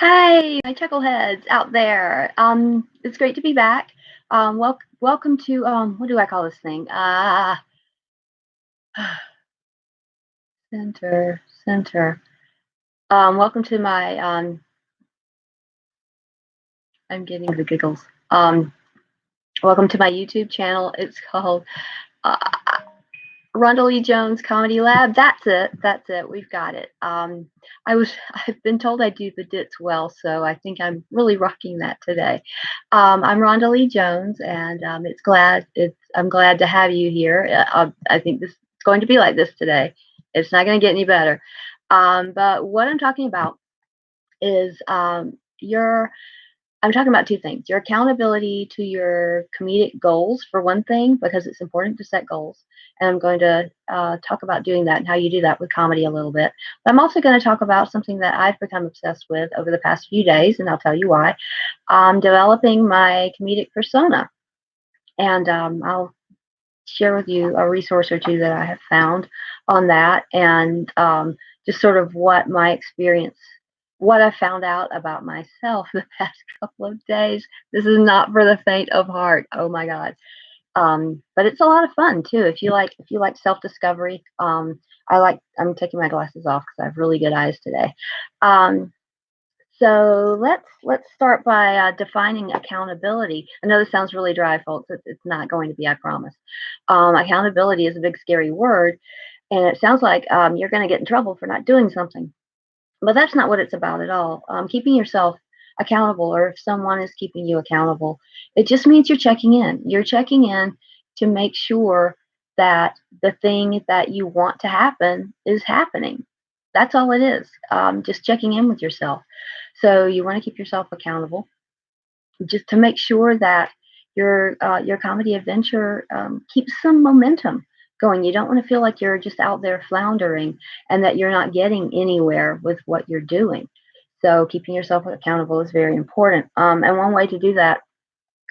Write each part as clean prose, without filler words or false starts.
Hi, my chuckleheads out there. It's great to be back. Welcome to what do I call this thing? Center. Welcome to my I'm getting the giggles. Welcome to my YouTube channel. It's called uh, Rhonda Lee Jones Comedy Lab. That's it. That's it. We've got it. I've been told I do the dits well, so I think I'm really rocking that today. I'm Rhonda Lee Jones, and I'm glad to have you here. I think this is going to be like this today. It's not going to get any better. But what I'm talking about is your I'm talking about two things: your accountability to your comedic goals, for one thing, because it's important to set goals. And I'm going to talk about doing that and how you do that with comedy a little bit. But I'm also going to talk about something that I've become obsessed with over the past few days, and I'll tell you why. I'm developing my comedic persona, and I'll share with you a resource or two that I have found on that, and just sort of what I found out about myself the past couple of days. This is not for the faint of heart. Oh my God. But it's a lot of fun too. If you like self-discovery, I'm taking my glasses off because I have really good eyes today. Um, so let's start by defining accountability. I know this sounds really dry, folks. It's not going to be, I promise. Accountability is a big scary word, and it sounds like you're going to get in trouble for not doing something. But that's not what it's about at all. Keeping yourself accountable, or if someone is keeping you accountable, it just means you're checking in. You're checking in to make sure that the thing that you want to happen is happening. That's all it is. Just checking in with yourself. So you want to keep yourself accountable, just to make sure that your comedy adventure keeps some momentum going. You don't want to feel like you're just out there floundering and that you're not getting anywhere with what you're doing. So keeping yourself accountable is very important. And one way to do that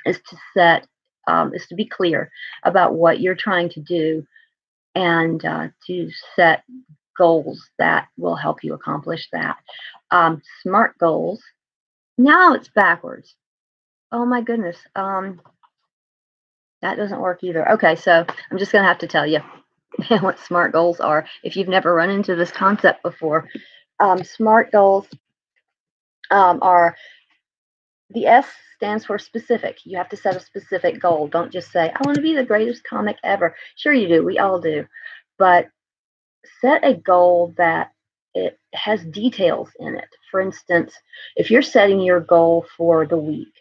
is to be clear about what you're trying to do, and to set goals that will help you accomplish that. Smart goals. Now it's backwards. Oh my goodness. That doesn't work either. Okay, so I'm just going to have to tell you what SMART goals are if you've never run into this concept before. SMART goals are, the S stands for specific. You have to set a specific goal. Don't just say, I want to be the greatest comic ever. Sure, you do. We all do. But set a goal that it has details in it. For instance, if you're setting your goal for the week,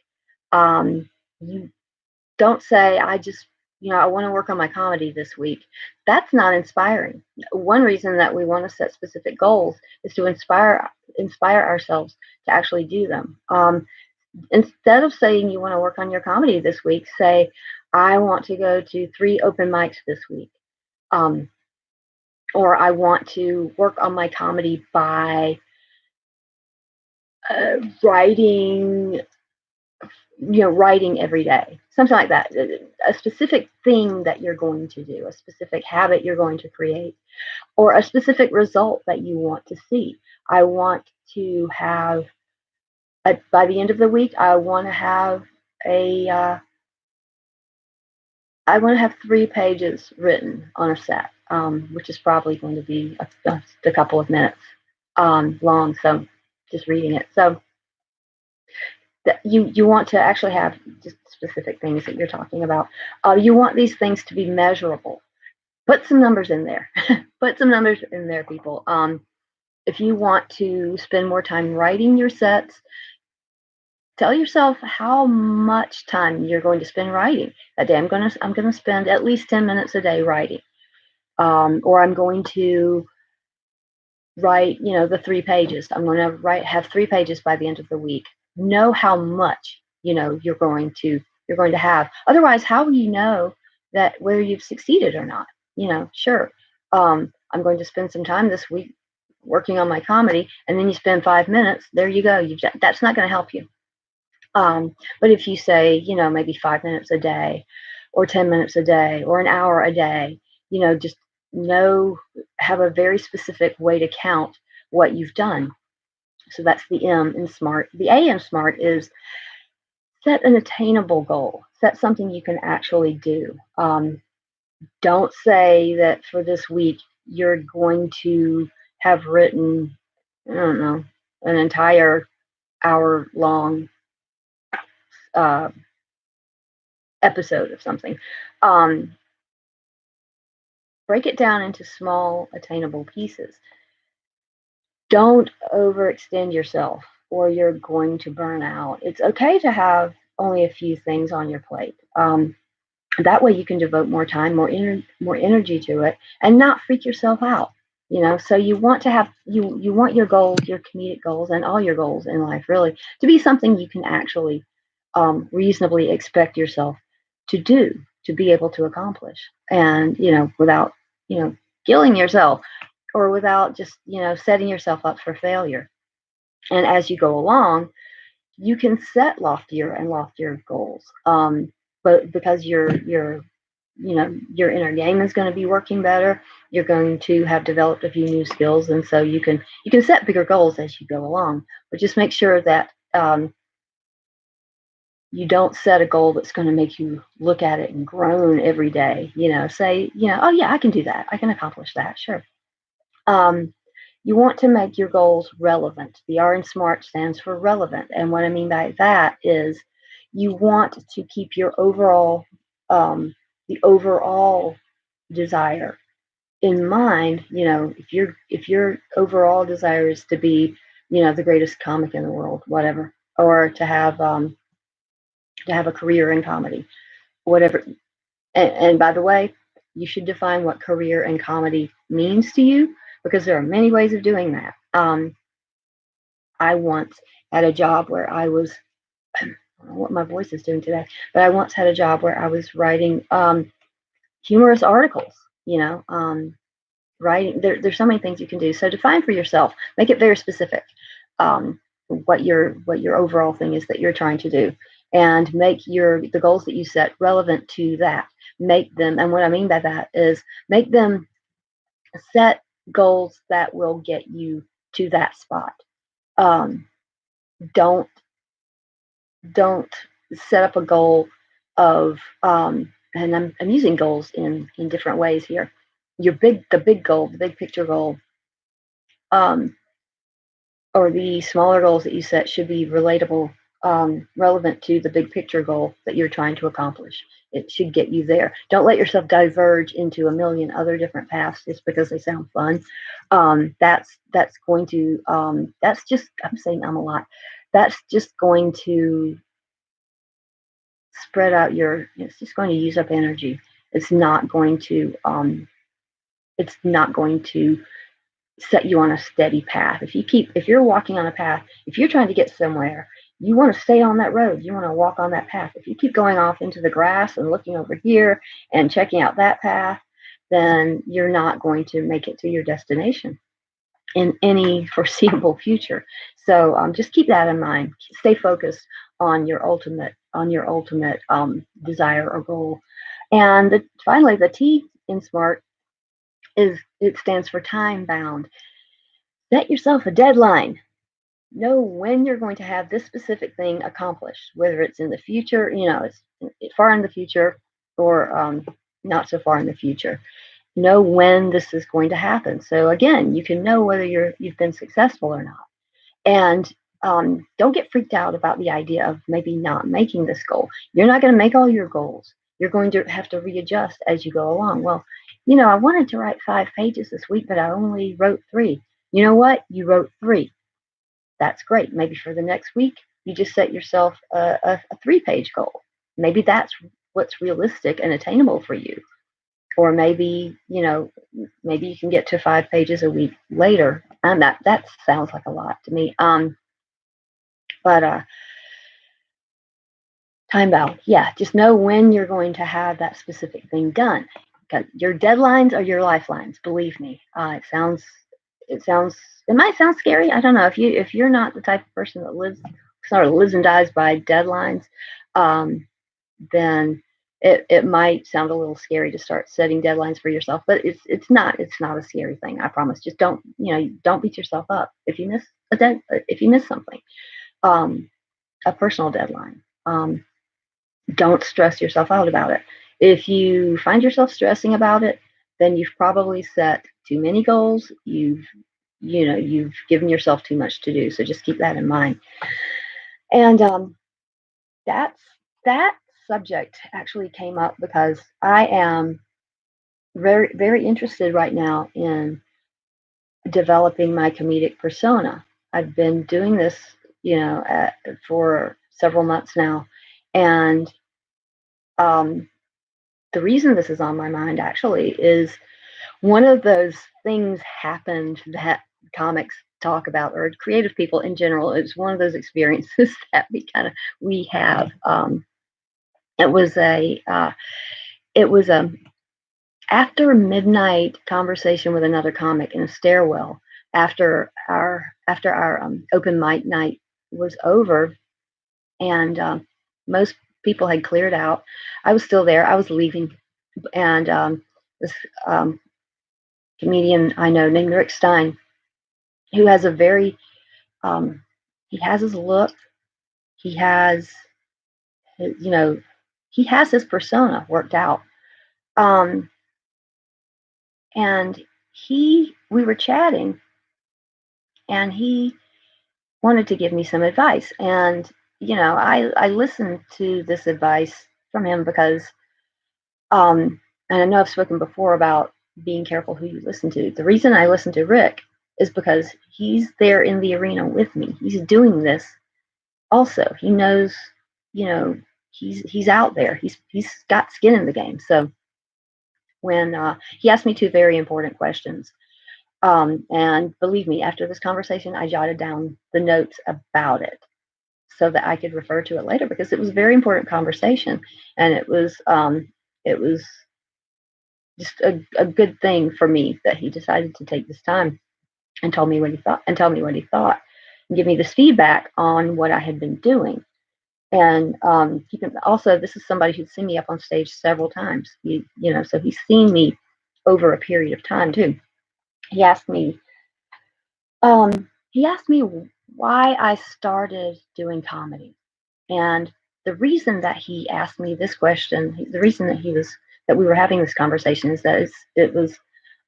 you don't say, I want to work on my comedy this week. That's not inspiring. One reason that we want to set specific goals is to inspire ourselves to actually do them. Instead of saying you want to work on your comedy this week, say, I want to go to 3 open mics this week. Or I want to work on my comedy by writing every day, something like that. A specific thing that you're going to do, a specific habit you're going to create, or a specific result that you want to see. I want to have, by the end of the week, I want to have 3 pages written on a set, which is probably going to be a couple of minutes long. So just reading it. So you want to actually have just specific things that you're talking about. You want these things to be measurable. Put some numbers in there. Put some numbers in there, people. If you want to spend more time writing your sets, tell yourself how much time you're going to spend writing that day. I'm gonna spend at least 10 minutes a day writing, or I'm going to write, the 3 pages. I'm going to have 3 pages by the end of the week. Know how much you're going to have. Otherwise, how will you know that whether you've succeeded or not? Sure. I'm going to spend some time this week working on my comedy, and then you spend 5 minutes. There you go. That's not going to help you. But if you say, maybe 5 minutes a day, or 10 minutes a day, or an hour a day, just have a very specific way to count what you've done. So that's the M in SMART. The A in SMART is set an attainable goal. Set something you can actually do. Don't say that for this week you're going to have written, I don't know, an entire hour-long uh, episode of something. Break it down into small, attainable pieces. Don't overextend yourself or you're going to burn out. It's okay to have only a few things on your plate. That way you can devote more time, more energy to it, and not freak yourself out. So you want to have you want your goals, your comedic goals, and all your goals in life really to be something you can actually reasonably expect yourself to do, to be able to accomplish, and without killing yourself or without just setting yourself up for failure. And as you go along, you can set loftier and loftier goals. But because your inner game is going to be working better, you're going to have developed a few new skills, and so you can set bigger goals as you go along. But just make sure that you don't set a goal that's going to make you look at it and groan every day. Say, oh yeah, I can do that. I can accomplish that. Sure. You want to make your goals relevant. The R in SMART stands for relevant. And what I mean by that is you want to keep your overall, the overall desire in mind. If your overall desire is to be, the greatest comic in the world, whatever, or to have a career in comedy, whatever. And by the way, you should define what career in comedy means to you, because there are many ways of doing that. I once had a job where I was, I don't know what my voice is doing today, but I once had a job where I was writing humorous articles, writing. There's so many things you can do. So define for yourself, make it very specific, what your overall thing is that you're trying to do, and make the goals that you set relevant to that. Make them, and what I mean by that is make them set goals that will get you to that spot. Don't set up a goal of and I'm using goals in different ways here. The big goal, the big picture goal, or the smaller goals that you set should be relatable, relevant to the big picture goal that you're trying to accomplish. It should get you there. Don't let yourself diverge into a million other different paths just because they sound fun. That's going to that's just, I'm saying a lot. That's just going to spread out it's just going to use up energy. It's not going to set you on a steady path. If you're walking on a path, if you're trying to get somewhere, you want to stay on that road. You want to walk on that path. If you keep going off into the grass and looking over here and checking out that path, then you're not going to make it to your destination in any foreseeable future. So just keep that in mind. Stay focused on your ultimate desire or goal. And finally, the T in SMART it stands for time bound. Set yourself a deadline. Know when you're going to have this specific thing accomplished, whether it's in the future, it's far in the future, or not so far in the future. Know when this is going to happen. So again, you can know whether you've been successful or not. And don't get freaked out about the idea of maybe not making this goal. You're not going to make all your goals. You're going to have to readjust as you go along. Well, I wanted to write 5 pages this week, but I only wrote 3. You know what? You wrote 3. That's great. Maybe for the next week, you just set yourself a 3-page goal. Maybe that's what's realistic and attainable for you. Or maybe, maybe you can get to 5 pages a week later. And that sounds like a lot to me. But time bound. Yeah, just know when you're going to have that specific thing done. Because your deadlines are your lifelines. Believe me. It might sound scary. I don't know if you're not the type of person that lives and dies by deadlines, then it might sound a little scary to start setting deadlines for yourself. But it's not a scary thing. I promise. Just don't beat yourself up if you miss if you miss something, um, a personal deadline, don't stress yourself out about it. If you find yourself stressing about it, then you've probably set too many goals. You've given yourself too much to do. So just keep that in mind. And that's that subject actually came up because I am very, very interested right now in developing my comedic persona. I've been doing this, for several months now, and um, the reason this is on my mind actually is one of those things happened that comics talk about, or creative people in general. It's one of those experiences that we have. It was a after midnight conversation with another comic in a stairwell after our open mic night was over, and most people had cleared out. I was still there. I was leaving, and this um, comedian I know named Rick Stein, who has a very he has his look, he has his, he has his persona worked out. Um, and we were chatting, and he wanted to give me some advice. And, I listened to this advice from him because, and I know I've spoken before about being careful who you listen to. The reason I listen to Rick is because he's there in the arena with me. He's doing this also. He knows, you know, he's out there. He's got skin in the game. So when he asked me two very important questions, and believe me, after this conversation, I jotted down the notes about it so that I could refer to it later because it was a very important conversation, and it was just a good thing for me that he decided to take this time and tell me what he thought and give me this feedback on what I had been doing. And also, this is somebody who's seen me up on stage several times. So he's seen me over a period of time too. He asked me, why I started doing comedy, and the reason that he asked me this question, the reason that we were having this conversation is that it was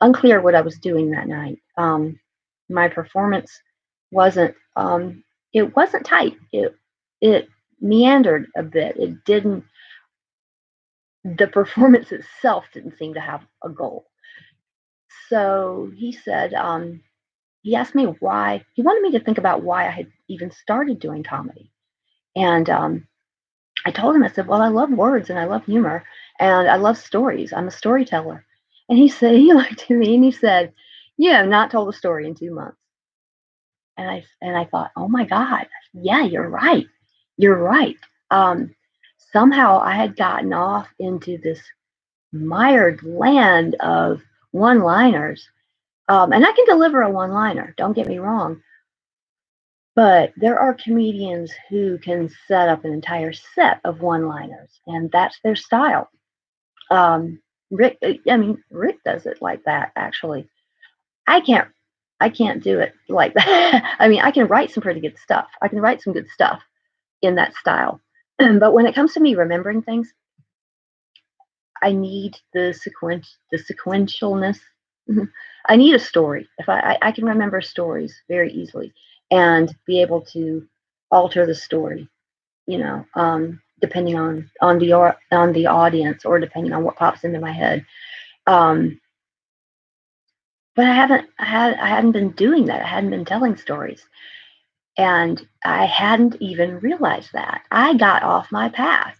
unclear what I was doing that night. My performance wasn't it wasn't tight. It meandered a bit. It didn't. The performance itself didn't seem to have a goal. So he said, he asked me why. He wanted me to think about why I had even started doing comedy, and I told him, I said, well, I love words and I love humor and I love stories. I'm a storyteller. And he looked at me and he said, you have not told a story in 2 months. And I thought, oh my God, yeah, you're right. You're right. Um, Somehow I had gotten off into this mired land of one-liners. And I can deliver a one-liner, don't get me wrong. But there are comedians who can set up an entire set of one-liners, and that's their style. Rick does it like that. Actually, I can't. I can't do it like that. I mean, I can write some pretty good stuff. I can write some good stuff in that style. But when it comes to me remembering things, I need the sequentialness. I need a story. If I can remember stories very easily and be able to alter the story, depending on the audience or depending on what pops into my head. Um, but I hadn't been doing that. I hadn't been telling stories, and I hadn't even realized that I got off my path.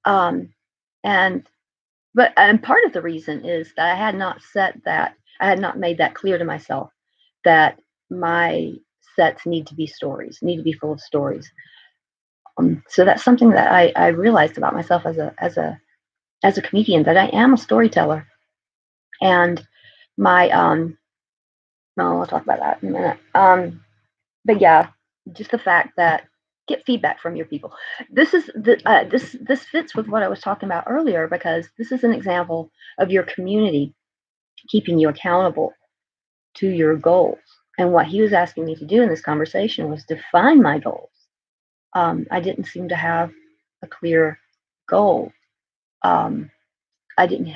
Um, and and part of the reason is that I had not made that clear to myself that my sets need to be stories, need to be full of stories. So that's something that I realized about myself as a comedian, that I am a storyteller. And my no, I'll talk about that in a minute. But yeah, just the fact that get feedback from your people. This fits with what I was talking about earlier, because this is an example of your community keeping you accountable to your goals. And what he was asking me to do in this conversation was define my goals. I didn't seem to have a clear goal. I didn't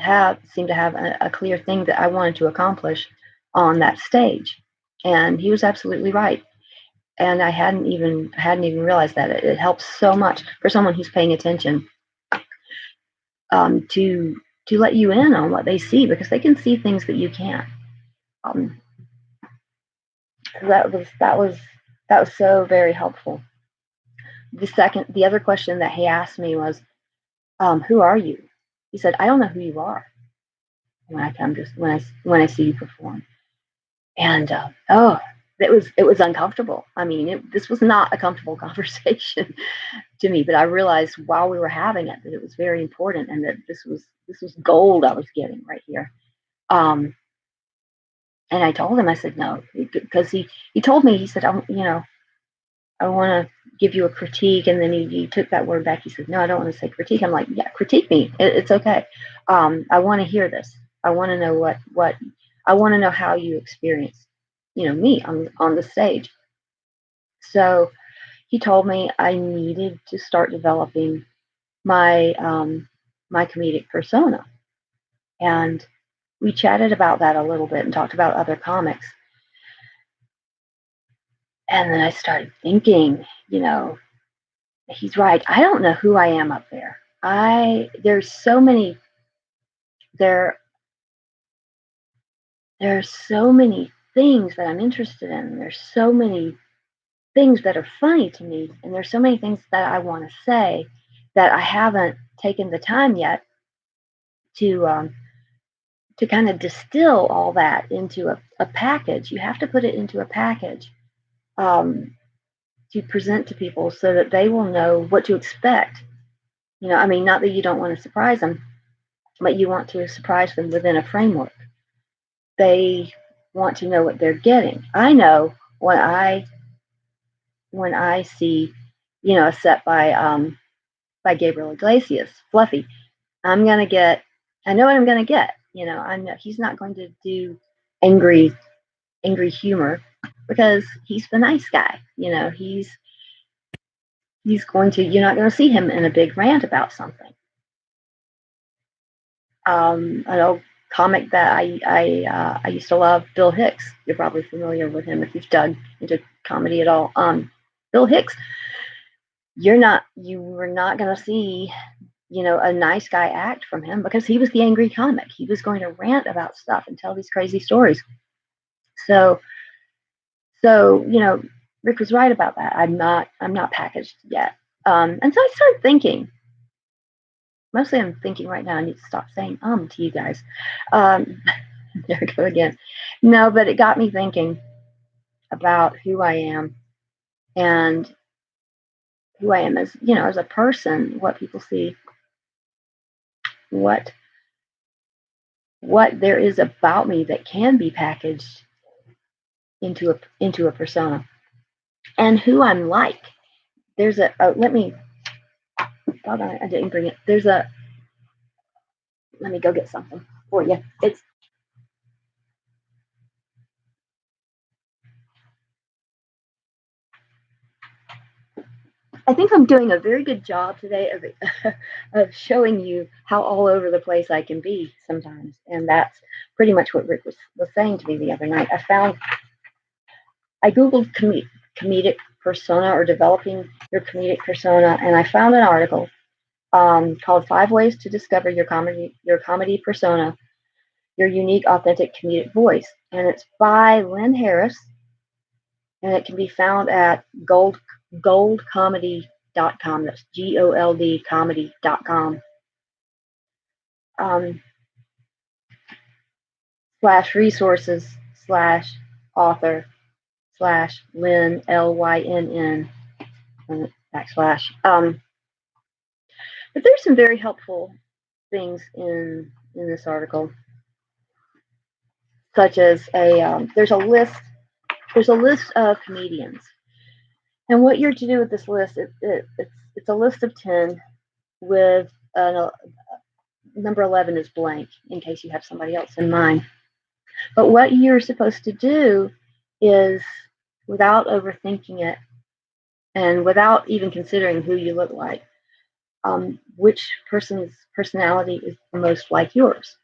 seem to have a clear thing that I wanted to accomplish on that stage. And he was absolutely right. And I hadn't even realized that it helps so much for someone who's paying attention, to let you in on what they see, because they can see things that you can't. Um, that was so very helpful. The other question that he asked me was, "Who are you?" He said, "I don't know who you are when I come just when I see you perform." And it was uncomfortable. I mean, this was not a comfortable conversation to me, but I realized while we were having it that it was very important, and that this was gold I was getting right here. And I told him, I said, no, because he told me, he said, I want to give you a critique. And then he took that word back. He said, no, I don't want to say critique. I'm like, yeah, critique me. It's okay. I want to hear this. I want to know what I want to know how you experience, me on the stage. So he told me I needed to start developing my my comedic persona. And we chatted about that a little bit and talked about other comics. And then I started thinking, he's right. I don't know who I am up there. There's so many there there's so many things that I'm interested in. There's so many things that are funny to me, and there's so many things that I want to say that I haven't taken the time yet to kind of distill all that into a package. You have to put it into a package, to present to people so that they will know what to expect. I mean, not that you don't want to surprise them, but you want to surprise them within a framework. They want to know what they're getting. I know when I see, a set by Gabriel Iglesias, Fluffy, I know what I'm gonna get. I know he's not going to do angry humor, because he's the nice guy. He's going to you're not going to see him in a big rant about something. An old comic that I used to love, Bill Hicks. You're probably familiar with him if you've dug into comedy at all. Bill Hicks, you were not going to see a nice guy act from him, because he was the angry comic. He was going to rant about stuff and tell these crazy stories. So Rick was right about that. I'm not packaged yet. And so I started thinking. Mostly I'm thinking right now, I need to stop saying to you guys. There we go again. No, but it got me thinking about who I am, and who I am as a person, what people see, what there is about me that can be packaged into a persona, and who I'm like. There's let me, hold on, I didn't bring it. Let me go get something for you. I think I'm doing a very good job today of showing you how all over the place I can be sometimes. And that's pretty much what Rick was saying to me the other night. I Googled comedic persona, or developing your comedic persona, and I found an article called 5 Ways to Discover Your Comedy Persona, Your Unique, Authentic Comedic Voice. And it's by Lynn Harris, and it can be found at goldcomedy.com. That's GOLD comedy.com. /resources/author /Lynn LYNN /. But there's some very helpful things in this article, such as there's a list of comedians, and what you're to do with this list, it's a list of 10 with number 11 is blank in case you have somebody else in mind. But what you're supposed to do is, without overthinking it and without even considering who you look like, which person's personality is the most like yours.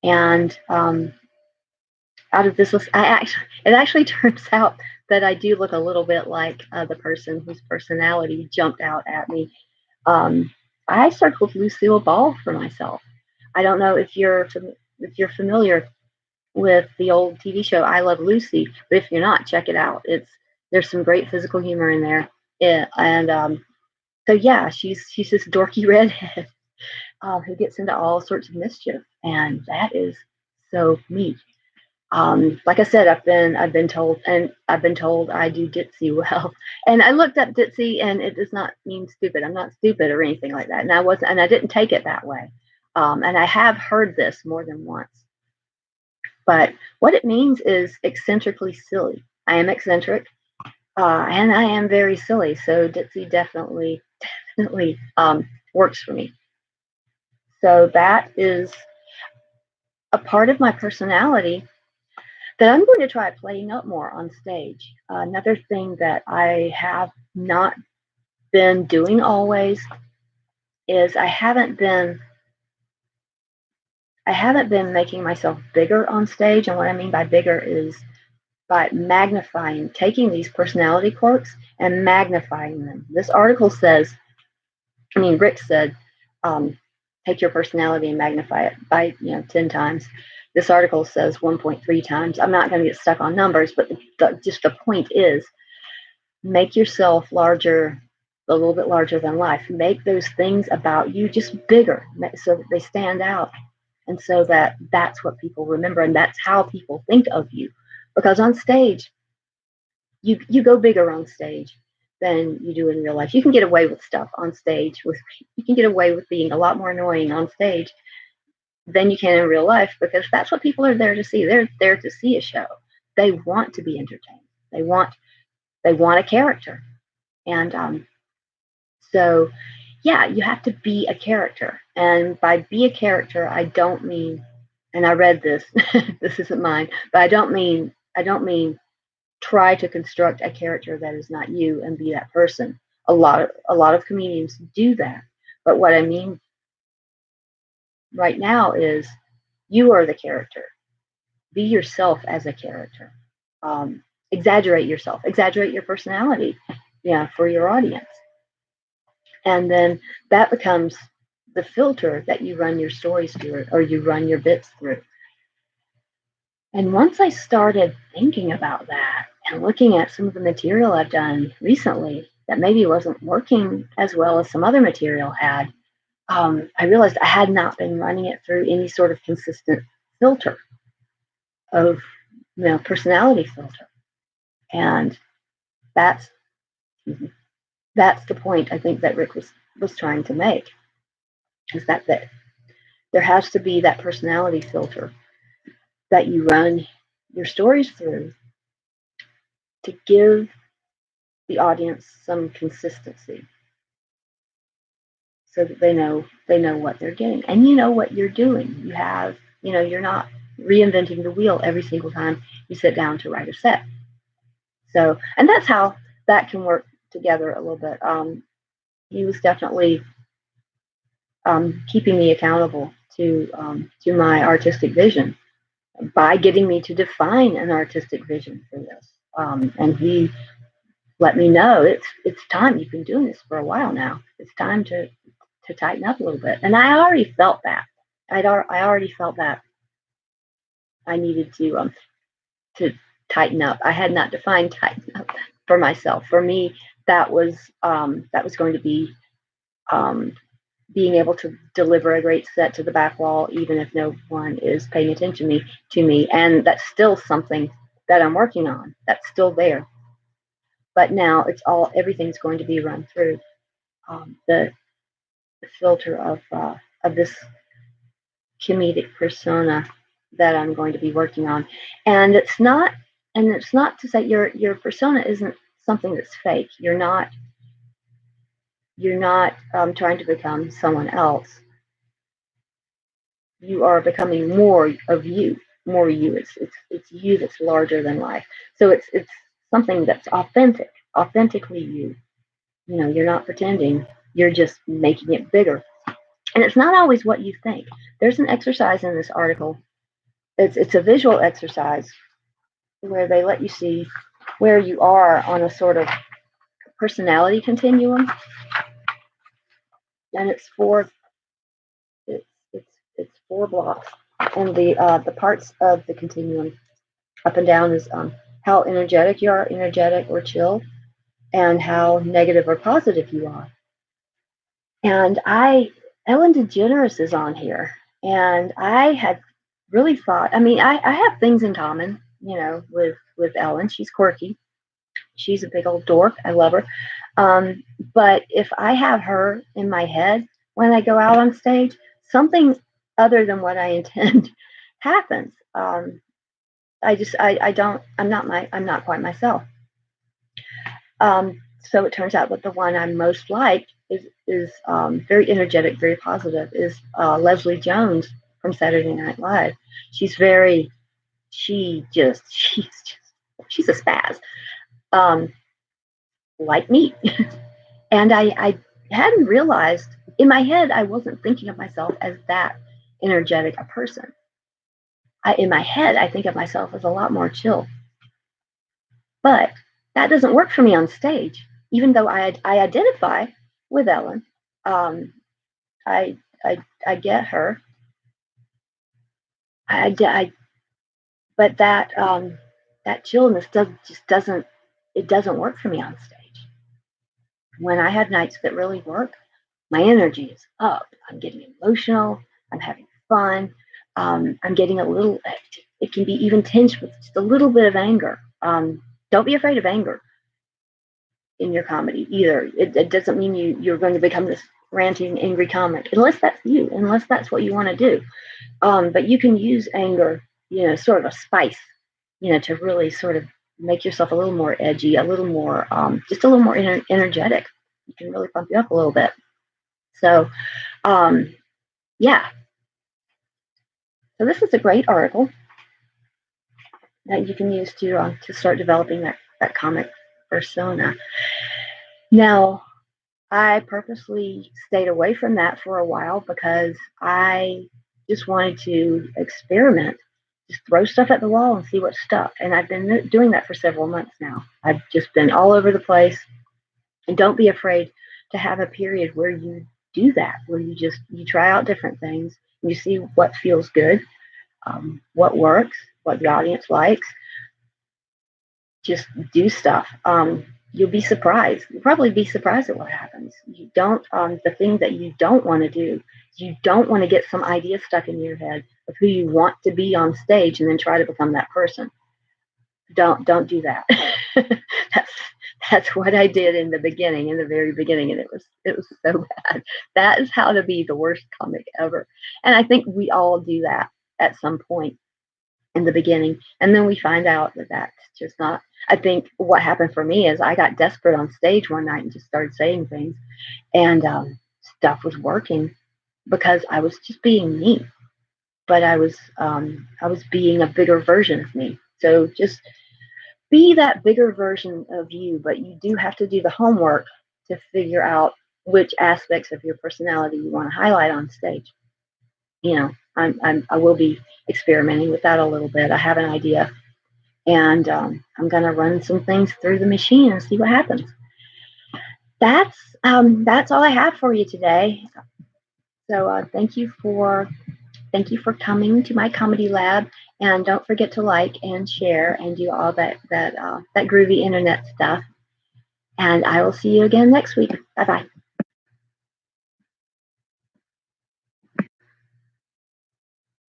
And out of this list, it actually turns out that I do look a little bit like the person whose personality jumped out at me. Um, I circled Lucille Ball for myself. I don't know if you're familiar with the old TV show I Love Lucy, but if you're not, check it out. There's some great physical humor in there, and so yeah, she's this dorky redhead who gets into all sorts of mischief, and that is so me. Like I said, I've been told I do ditzy well, and I looked up ditzy, and it does not mean stupid. I'm not stupid or anything like that, and I didn't take it that way. And I have heard this more than once, but what it means is eccentrically silly. I am eccentric, and I am very silly, so ditzy definitely works for me. So that is a part of my personality that I'm going to try playing up more on stage. Another thing that I have not been doing always is I haven't been making myself bigger on stage, and what I mean by bigger is by magnifying, taking these personality quirks and magnifying them. This article says, Rick said, um, take your personality and magnify it by 10 times. This article says 1.3 times. I'm not going to get stuck on numbers, but just the point is, make yourself larger, a little bit larger than life. Make those things about you just bigger so that they stand out, and so that that's what people remember, and that's how people think of you. Because on stage, you go bigger on stage than you do in real life. You can get away with stuff on stage. You can get away with being a lot more annoying on stage than you can in real life, because that's what people are there to see. They're there to see a show. They want to be entertained. They want a character, and so yeah, you have to be a character. And by be a character, I don't mean, and I read this, this isn't mine, but I don't mean try to construct a character that is not you and be that person. A lot of comedians do that. But what I mean right now is, you are the character. Be yourself as a character. Exaggerate yourself. Exaggerate your personality, yeah, for your audience. And then that becomes the filter that you run your stories through, or you run your bits through. And once I started thinking about that and looking at some of the material I've done recently that maybe wasn't working as well as some other material had, I realized I had not been running it through any sort of consistent filter of, personality filter. And that's that's the point I think that Rick was trying to make, is that there has to be that personality filter that you run your stories through to give the audience some consistency, so that they know what they're getting, and you know what you're doing. You're not reinventing the wheel every single time you sit down to write a set. So, and that's how that can work together a little bit. He was definitely keeping me accountable to my artistic vision by getting me to define an artistic vision for this. And he let me know, it's time. You've been doing this for a while now. It's time to tighten up a little bit. And I already felt that. I already felt that I needed to tighten up. I had not defined tighten up for myself. For me, that was going to be being able to deliver a great set to the back wall, even if no one is paying attention to me. And that's still something that I'm working on. That's still there. But now everything's going to be run through the filter of this comedic persona that I'm going to be working on. And it's not to say your persona isn't something that's fake. You're not trying to become someone else. You are becoming more of you. more you. It's you that's larger than life. So it's something that's authentic, authentically you. You know, you're not pretending. You're just making it bigger. And it's not always what you think. There's an exercise in this article. It's a visual exercise where they let you see where you are on a sort of personality continuum, and it's it's 4 blocks, and the parts of the continuum up and down is how energetic you are, energetic or chill, and how negative or positive you are. And Ellen DeGeneres is on here, and I had really thought. I mean, I have things in common, you know, with Ellen. She's quirky. She's a big old dork. I love her. Um, but if I have her in my head when I go out on stage, something other than what I intend happens. I don't. I'm not quite myself. So it turns out that the one I'm most like is very energetic, very positive. Is Leslie Jones from Saturday Night Live. She's very. She's a spaz. Um, like me. And I hadn't realized in my head I wasn't thinking of myself as that energetic a person. In my head, I think of myself as a lot more chill. But that doesn't work for me on stage. Even though I identify with Ellen, um, I, I get her. I but that chillness just doesn't work for me on stage. When I have nights that really work, my energy is up. I'm getting emotional. I'm having fun. I'm getting a little, it can be even tinged with just a little bit of anger. Don't be afraid of anger in your comedy either. It doesn't mean you're going to become this ranting, angry comic, unless that's you, unless that's what you want to do. But you can use anger, you know, sort of a spice, you know, to really sort of make yourself a little more edgy, a little more, just a little more energetic. You can really pump you up a little bit. So, yeah. So this is a great article that you can use to start developing that comic persona. Now, I purposely stayed away from that for a while because I just wanted to experiment, just throw stuff at the wall and see what stuck. And I've been doing that for several months now. I've just been all over the place. And don't be afraid to have a period where you do that, where you try out different things, and you see what feels good, what works, what the audience likes. Just do stuff. You'll be surprised. You'll probably be surprised at what happens. You don't. The thing that you don't want to do, you don't want to get some idea stuck in your head of who you want to be on stage, and then try to become that person. Don't do that. That's what I did in the beginning, in the very beginning, and it was so bad. That is how to be the worst comic ever. And I think we all do that at some point in the beginning, and then we find out that that's just not. I think what happened for me is I got desperate on stage one night and just started saying things, and stuff was working because I was just being me, but I was being a bigger version of me. So just be that bigger version of you, but you do have to do the homework to figure out which aspects of your personality you want to highlight on stage. You know, I will be experimenting with that a little bit. I have an idea, and I'm going to run some things through the machine and see what happens. That's all I have for you today. So thank you for coming to my comedy lab, and don't forget to like and share and do all that groovy internet stuff. And I will see you again next week. Bye bye.